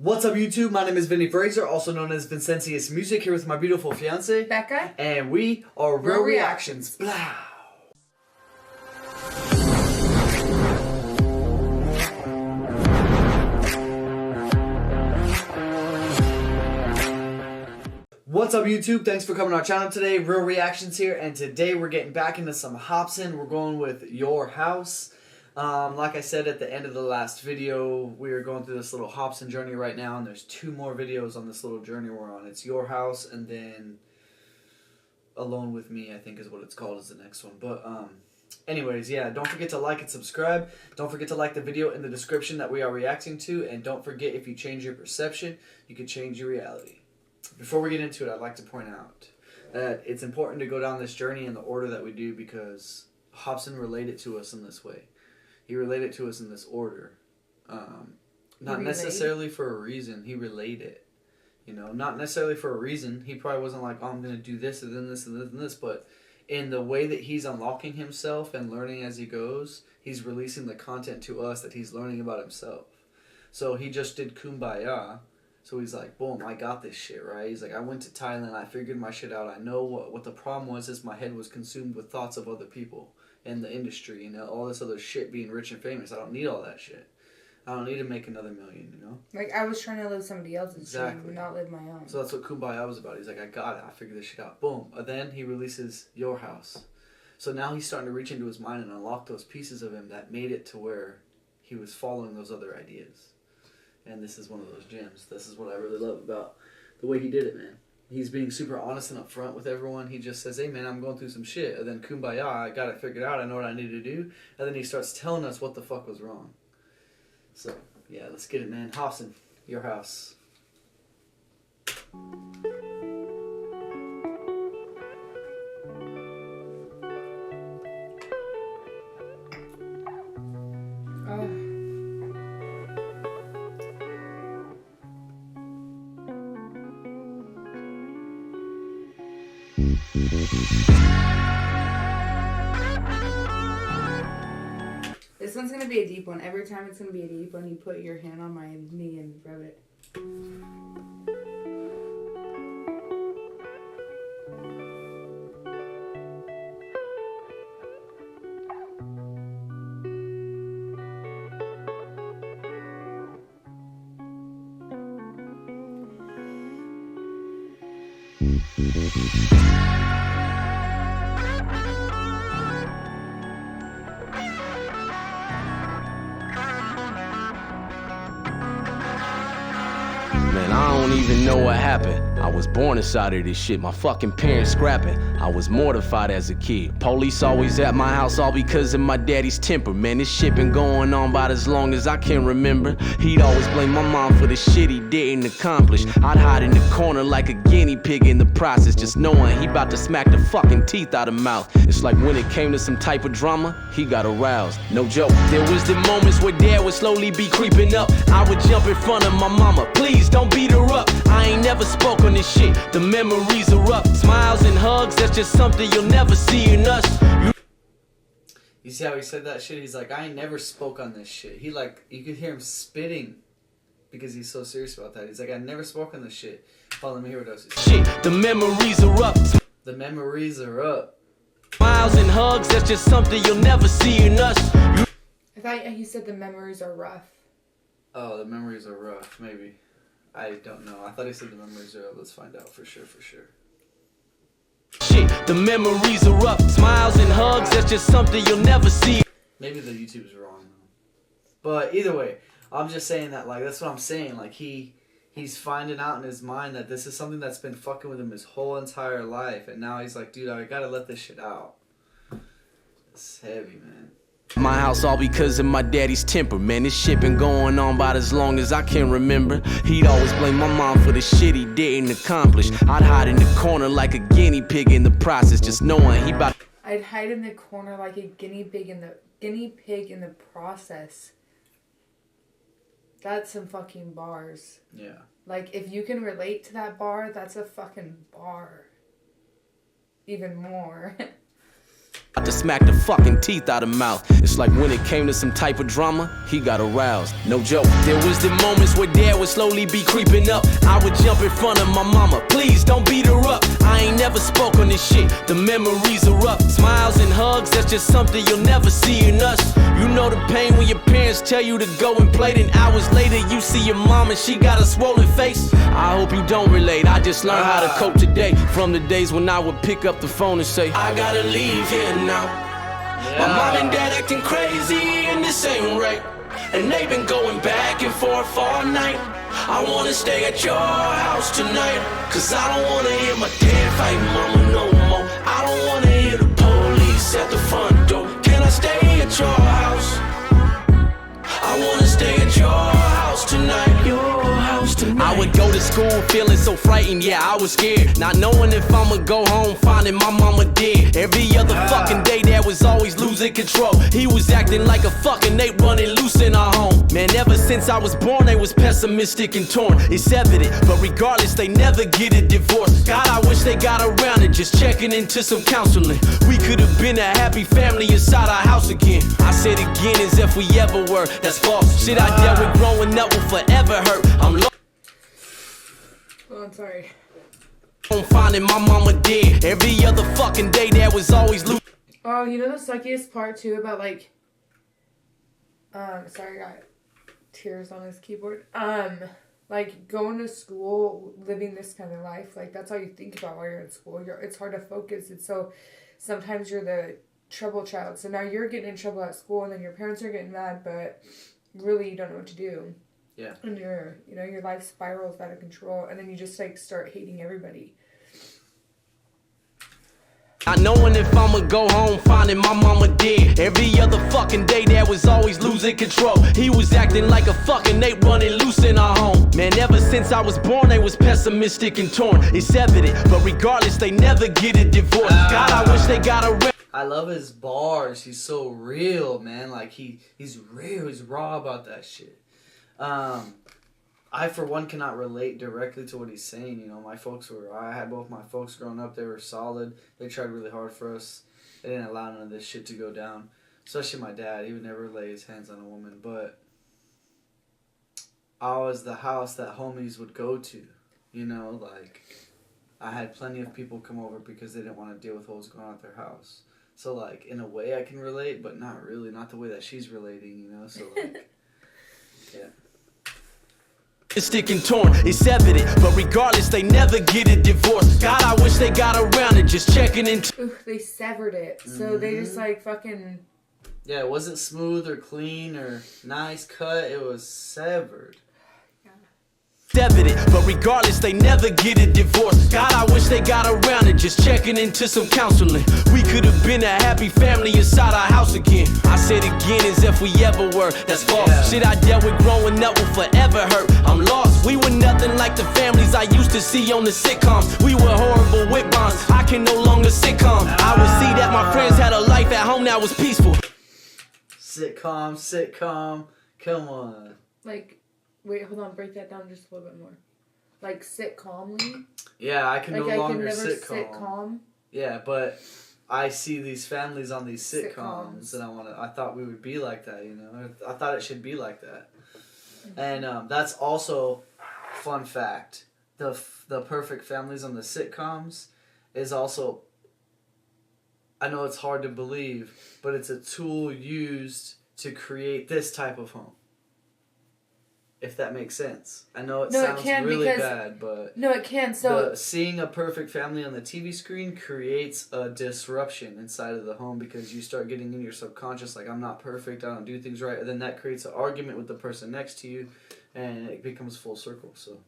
What's up, YouTube? My name is Vinny Fraser, also known as Vincentius Music, here with my beautiful fiance, Becca. And we are Real Reactions. Blah. What's up, YouTube? Thanks for coming to our channel today. Real Reactions here, and today we're getting back into some Hopsin. We're going with Your House. Like I said at the end of the last video, we are going through this little Hopsin journey right now, and there's 2 more videos on this little journey we're on. It's Your House, and then Alone With Me, I think is what it's called, is the next one. But anyways, yeah, don't forget to like and subscribe. Don't forget to like the video in the description that we are reacting to, and don't forget, if you change your perception, you can change your reality. Before we get into it, I'd like to point out that it's important to go down this journey in the order that we do, because Hopsin related to us in this way. He related to us in this order. Not necessarily for a reason. He related. You know, not necessarily for a reason. He probably wasn't like, oh, I'm going to do this and then this and this and this. But in the way that he's unlocking himself and learning as he goes, he's releasing the content to us that he's learning about himself. So he just did Kumbaya. So he's like, boom, I got this shit, right? He's like, I went to Thailand, I figured my shit out. I know what the problem was is my head was consumed with thoughts of other people in the industry, you know, all this other shit, being rich and famous. I don't need all that shit. I don't need to make another million, you know? Like, I was trying to live somebody else's dream, not live my own. So that's what Kumbaya was about. He's like, I got it. I figured this shit out. Boom. And then he releases Your House. So now he's starting to reach into his mind and unlock those pieces of him that made it to where he was following those other ideas. And this is one of those gems. This is what I really love about the way he did it, man. He's being super honest and upfront with everyone. He just says, hey, man, I'm going through some shit. And then Kumbaya, I got it figured out. I know what I need to do. And then he starts telling us what the fuck was wrong. So, yeah, let's get it, man. Hopsin, Your House. This one's gonna be a deep one. Every time it's gonna be a deep one, you put your hand on my knee and rub it. Man, I don't even know what happened. I was born inside of this shit, my fucking parents scrapping. I was mortified as a kid. Police always at my house, all because of my daddy's temper. Man, this shit been going on about as long as I can remember. He'd always blame my mom for the shit he didn't accomplish. I'd hide in the corner like a guinea pig in the process, just knowing he about to smack the fucking teeth out of mouth. It's like when it came to some type of drama, he got aroused. No joke, there was the moments where dad would slowly be creeping up. I would jump in front of my mama, please don't beat her up. I ain't never spoke on this shit, the memories are up. Smiles and hugs, that's just something you'll never see in us. You see how he said that shit? He's like, I ain't never spoke on this shit. He like, you could hear him spitting because he's so serious about that. He's like, I never spoke on this shit. Hold on, let me hear what else he said. Shit, the memories are up. The memories are up. Smiles and hugs, that's just something you'll never see in us. I thought he said the memories are rough. Oh, the memories are rough, maybe. I don't know. I thought he said the memories are up. Let's find out for sure, for sure. Shit, the memories are up. Smiles and hugs, that's just something you'll never see. Maybe the YouTube's wrong, though. But either way, I'm just saying that, like, that's what I'm saying. Like, he's finding out in his mind that this is something that's been fucking with him his whole entire life. And now he's like, dude, I gotta let this shit out. It's heavy, man. My house all because of my daddy's temper. Man, this shit been going on about as long as I can remember. He'd always blame my mom for the shit he didn't accomplish. I'd hide in the corner like a guinea pig in the process, just knowing he about. I'd hide in the corner like a guinea pig in the process. That's some fucking bars. Yeah. Like, if you can relate to that bar, that's a fucking bar. Even more. to smack the fucking teeth out of mouth. It's like when it came to some type of drama, he got aroused. No joke. There was the moments where dad would slowly be creeping up. I would jump in front of my mama. Please don't beat her up. I ain't never spoke on this shit. The memories are up. Smiles and hugs, that's just something you'll never see in us. You know the pain when your parents tell you to go and play, then hours later you see your mom and she got a swollen face. I hope you don't relate. I just learned how to cope today. From the days when I would pick up the phone and say, I gotta leave here now. My mom and dad acting crazy and this ain't right. And they've been going back and forth all night. I wanna stay at your house tonight, cause I don't wanna hear my dad fight mama no more. I don't wanna hear the police at the front door. Can I stay at your house? I wanna stay at your house tonight. Your house tonight. I would go to school feeling so frightened, yeah, I was scared. Not knowing if I'ma go home, finding my mama dead. Every other fucking day, Dad was always losing control. He was acting like a fucking ape running loose in our home. Man, ever since I was born, they was pessimistic and torn. It's evident, but regardless, they never get a divorce. God, I wish they got around to just checking into some counseling. We could have been a happy family inside our house again. I said again as if we ever were. That's false. Shit I dealt with growing up will forever hurt. I'm lost. Oh, I'm sorry. I'm finding my mama dead. Every other fucking day, Dad was always losing. Oh, you know the suckiest part too about like, sorry, I got tears on his keyboard. Like going to school, living this kind of life, like that's all you think about while you're in school. It's hard to focus. And so sometimes you're the trouble child. So now you're getting in trouble at school and then your parents are getting mad, but really you don't know what to do. Yeah. And your life spirals out of control and then you just like start hating everybody. Not knowing if I'ma go home, finding my mama dead. Every other fucking day, Dad was always losing control. He was acting like a fucking ape running loose in our home. Man, ever since I was born, they was pessimistic and torn. It's evident, but regardless, they never get a divorce. God, I wish they got a I love his bars. He's so real, man. Like he's real. He's raw about that shit. I for one cannot relate directly to what he's saying. You know, I had both my folks growing up. They were solid. They tried really hard for us. They didn't allow none of this shit to go down. Especially my dad. He would never lay his hands on a woman. But I was the house that homies would go to. You know, like I had plenty of people come over because they didn't want to deal with what was going on at their house. So like in a way I can relate, but not really. Not the way that she's relating. You know, so like yeah. Stick and torn, it's evident, but regardless, they never get a divorce. God, I wish they got around to just checking into. Ooh, they severed it, so they just like fucking. Yeah, it wasn't smooth or clean or nice cut. It was severed. Evident, but regardless, they never get a divorce. God, I wish they got around to just checking into some counseling. We could have been a happy family inside our house again. I said again as if we ever were. That's false. Yeah. Shit I dealt with growing up will forever hurt. I'm lost. We were nothing like the families I used to see on the sitcoms. We were horrible with bonds. I can no longer sitcom. I would see that my friends had a life at home that was peaceful. Sitcom. Come on. Like. Wait, hold on. Break that down just a little bit more. Like, sit calmly. Yeah, I can like, no longer never sit calm. Yeah, but I see these families on these sitcoms, and I thought we would be like that, you know? I thought it should be like that. Mm-hmm. And that's also, fun fact, the perfect families on the sitcoms is also, I know it's hard to believe, but it's a tool used to create this type of home. If that makes sense. I know it sounds really bad, but... No, it can, so... Seeing a perfect family on the TV screen creates a disruption inside of the home because you start getting in your subconscious like, I'm not perfect, I don't do things right, and then that creates an argument with the person next to you, and it becomes full circle, so...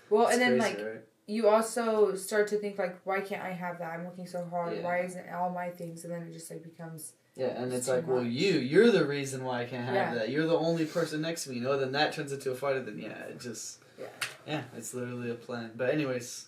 Well, and then, crazy, like, right? You also start to think, like, why can't I have that? I'm working so hard. Yeah. Why isn't all my things? And then it just, like, becomes... Yeah, and it's like, much. well, you're the reason why I can't have that. You're the only person next to me. You know, then that turns into a fight, and then, yeah, it just... Yeah, it's literally a plan. But anyways...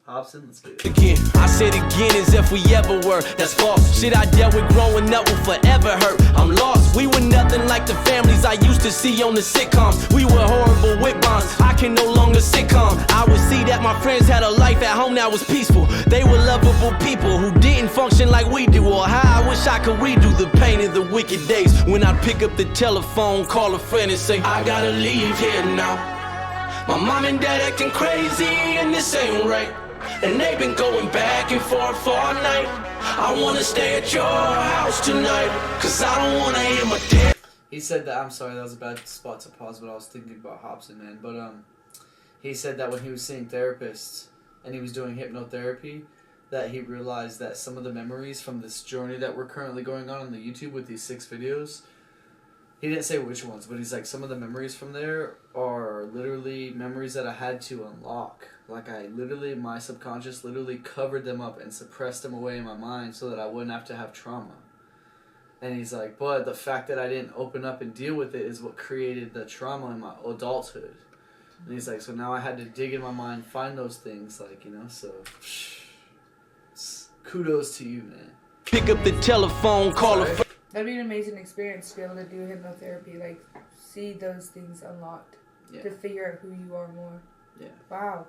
Hopsin, let's get it. Again, I said again as if we ever were. That's false. Shit I dealt with growing up will forever hurt. I'm lost. We were nothing like the families I used to see on the sitcoms. We were horrible with bonds. I can no longer sitcom. I would see that my friends had a life at home that was peaceful. They were lovable people who didn't function like we do or how wish I could redo the pain of the wicked days when I'd pick up the telephone, call a friend and say, I gotta leave here now. My mom and dad acting crazy and this ain't right. And they've been going back and forth for all night. I wanna stay at your house tonight, cause I don't wanna hear my dad. He said that, I'm sorry, that was a bad spot to pause, but I was thinking about Hopsin, man. But he said that when he was seeing therapists and he was doing hypnotherapy, that he realized that some of the memories from this journey that we're currently going on the YouTube with these 6 videos, he didn't say which ones, but he's like, some of the memories from there are literally memories that I had to unlock. Like my subconscious literally covered them up and suppressed them away in my mind so that I wouldn't have to have trauma. And he's like, but the fact that I didn't open up and deal with it is what created the trauma in my adulthood. And he's like, so now I had to dig in my mind, find those things, like, you know, so kudos to you, man. Pick up the telephone, call a friend. That'd be an amazing experience to be able to do hypnotherapy, like see those things unlocked, to figure out who you are more. Yeah. Wow.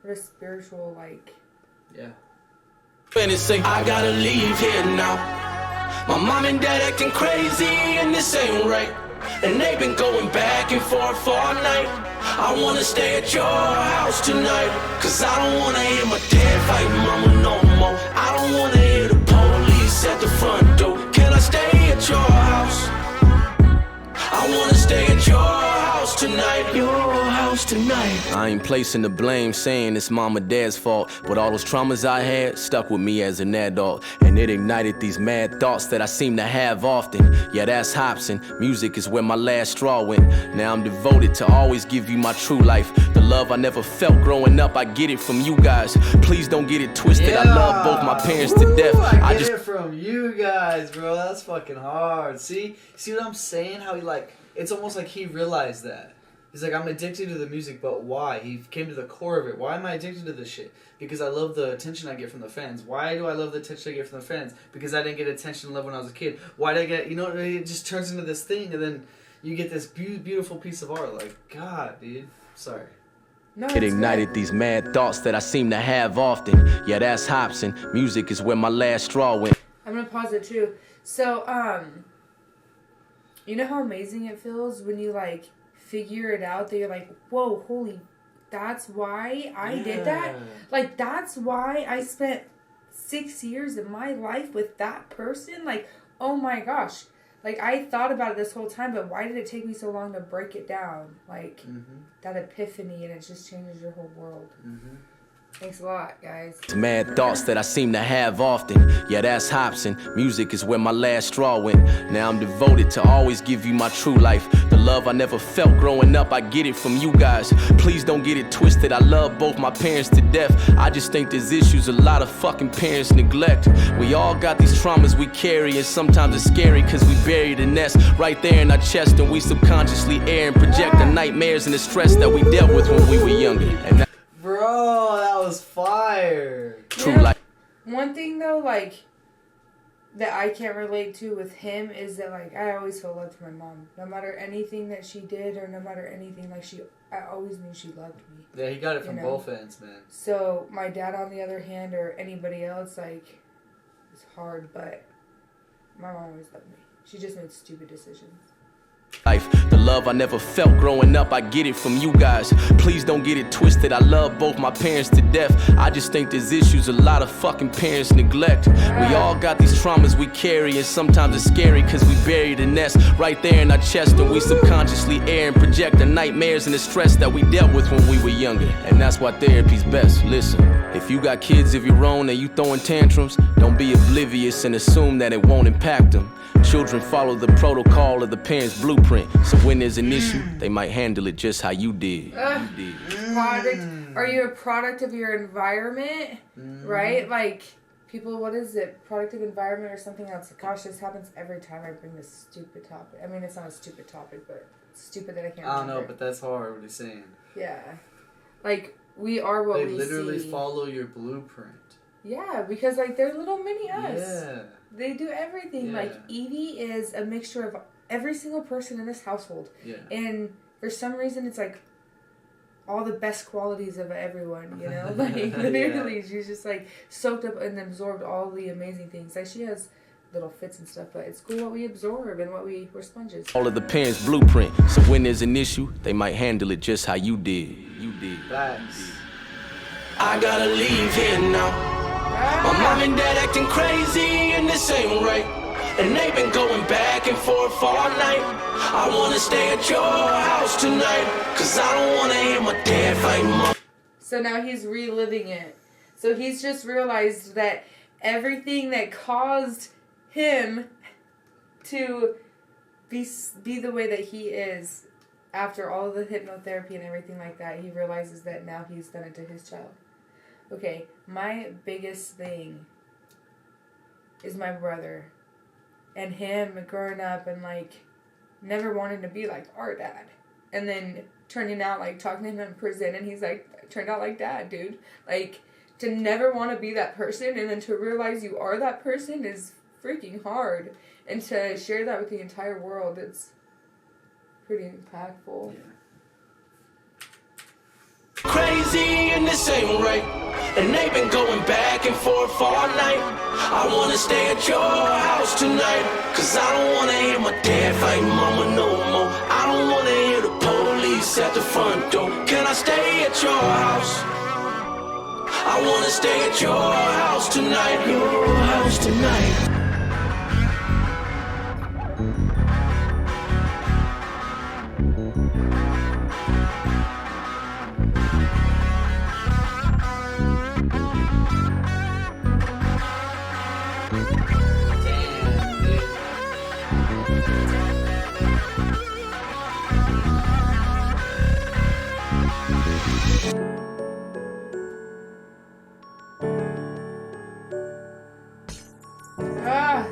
What a spiritual, like. Yeah. And say, I gotta leave here now. My mom and dad acting crazy and this ain't right. And they've been going back and forth all night. I wanna stay at your house tonight, cause I don't wanna hear my dad fight mama no more. I don't wanna hear the police at the front door. Can I stay at your house? I wanna stay at your house tonight. Your house tonight. I ain't placing the blame, saying it's mom or dad's fault, but all those traumas I had stuck with me as an adult, and it ignited these mad thoughts that I seem to have often. Yeah, that's Hopsin. Music is where my last straw went. Now I'm devoted to always give you my true life. The love I never felt growing up, I get it from you guys. Please don't get it twisted. Yeah. I love both my parents to death. I get it from you guys, bro. That's fucking hard. See what I'm saying? How he like, it's almost like he realized that. He's like, I'm addicted to the music, but why? He came to the core of it. Why am I addicted to this shit? Because I love the attention I get from the fans. Why do I love the attention I get from the fans? Because I didn't get attention and love when I was a kid. Why did I get, you know, it just turns into this thing, and then you get this beautiful piece of art. Like, God, dude. Sorry. No, It ignited good. these mad thoughts that I seem to have often. Yeah, that's Hopsin. Music is where my last straw went. I'm gonna pause it too. So, you know how amazing it feels when you like figure it out that you're like, whoa, holy, that's why I did that? Like, that's why I spent 6 years of my life with that person? Like, oh my gosh. Like, I thought about it this whole time, but why did it take me so long to break it down? Like, that epiphany, and it just changes your whole world. Thanks a lot, guys. Mad thoughts that I seem to have often. Yeah, that's Hopsin. Music is where my last straw went. Now I'm devoted to always give you my true life. The love I never felt growing up, I get it from you guys. Please don't get it twisted. I love both my parents to death. I just think there's issues a lot of fucking parents neglect. We all got these traumas we carry, and sometimes it's scary cause we bury the nest right there in our chest, and we subconsciously air and project the nightmares and the stress that we dealt with when we were younger. And that Bro, that was fire. true life. One thing though, like, that I can't relate to with him is that, like, I always felt love for my mom. No matter anything that she did or no matter anything, like, I always knew she loved me. Yeah, he got it from both ends, man. So, my dad, on the other hand, or anybody else, like, it's hard, but my mom always loved me. She just made stupid decisions. Life. The love I never felt growing up, I get it from you guys. Please don't get it twisted. I love both my parents to death. I just think there's issues a lot of fucking parents neglect. We all got these traumas we carry, and sometimes it's scary cause we bury the nest right there in our chest, and we subconsciously air and project the nightmares and the stress that we dealt with when we were younger. And that's why therapy's best. Listen, if you got kids of your own and you throwing tantrums, don't be oblivious and assume that it won't impact them. Children follow the protocol of the parents' blueprint, so when there's an issue, they might handle it just how you did. Are you a product of your environment? Right? Like, people, what is it? Productive environment or something else? Gosh, this happens every time I bring this stupid topic. I mean, it's not a stupid topic, but it's stupid that I can't I don't remember. know, but that's hard what he's saying. Yeah. Like, we are what we see. They literally follow your blueprint. Yeah, because, like, they're little mini us. Yeah. They do everything. Yeah. Like, Evie is a mixture of every single person in this household. Yeah. And for some reason, it's like all the best qualities of everyone, you know? Like, literally, she's just, like, soaked up and absorbed all the amazing things. Like, she has little fits and stuff, but it's cool what we absorb and we're sponges. All of the parents' blueprint. So when there's an issue, they might handle it just how you did. Facts. I gotta leave here now. My mom and dad acting crazy and this ain't right. And they've been going back and forth all night. I wanna stay at your house tonight, cause I don't wanna hear my dad fight mom. So now he's reliving it. So he's just realized that everything that caused him to be the way that he is, after all the hypnotherapy and everything like that, he realizes that now he's done it to his child. Okay, my biggest thing is my brother. And him growing up and, like, never wanting to be like our dad. And then turning out, like, talking to him in prison, and he's like, turned out like dad, dude. Like, to never want to be that person, and then to realize you are that person is freaking hard. And to share that with the entire world, it's pretty impactful. Yeah. Crazy and this ain't right. And they've been going back and forth all night. I wanna stay at your house tonight, cause I don't wanna hear my dad fight mama no more. I don't wanna hear the police at the front door. Can I stay at your house? I wanna stay at your house tonight. Your house tonight. Ah!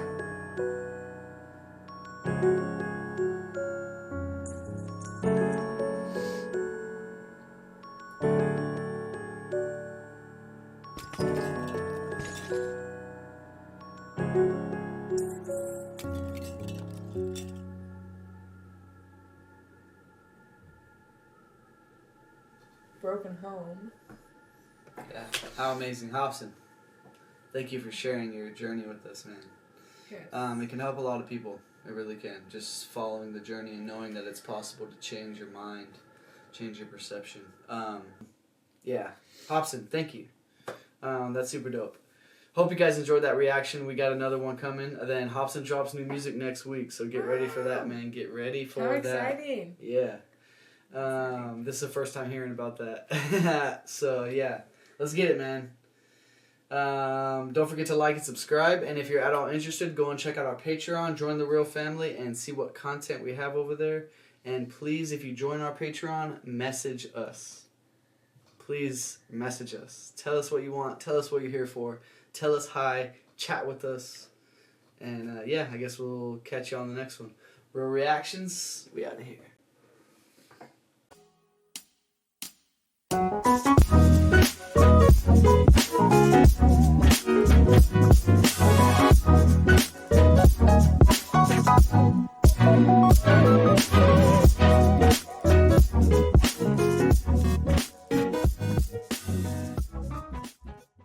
Broken home. Yeah. How amazing. Hopsin, thank you for sharing your journey with us, man. Yes. It can help a lot of people. It really can. Just following the journey and knowing that it's possible to change your mind, change your perception. Yeah. Hopsin, thank you. That's super dope. Hope you guys enjoyed that reaction. We got another one coming. And then Hopsin drops new music next week, so get ready for that, man. Get ready for How that. exciting. Yeah. This is the first time hearing about that. So, yeah. Let's get it, man. Don't forget to like and subscribe. And if you're at all interested, go and check out our Patreon. Join the real family and see what content we have over there. And please, if you join our Patreon, message us. Please message us. Tell us what you want. Tell us what you're here for. Tell us hi. Chat with us. And, yeah, I guess we'll catch you on the next one. Real Reactions, we out of here.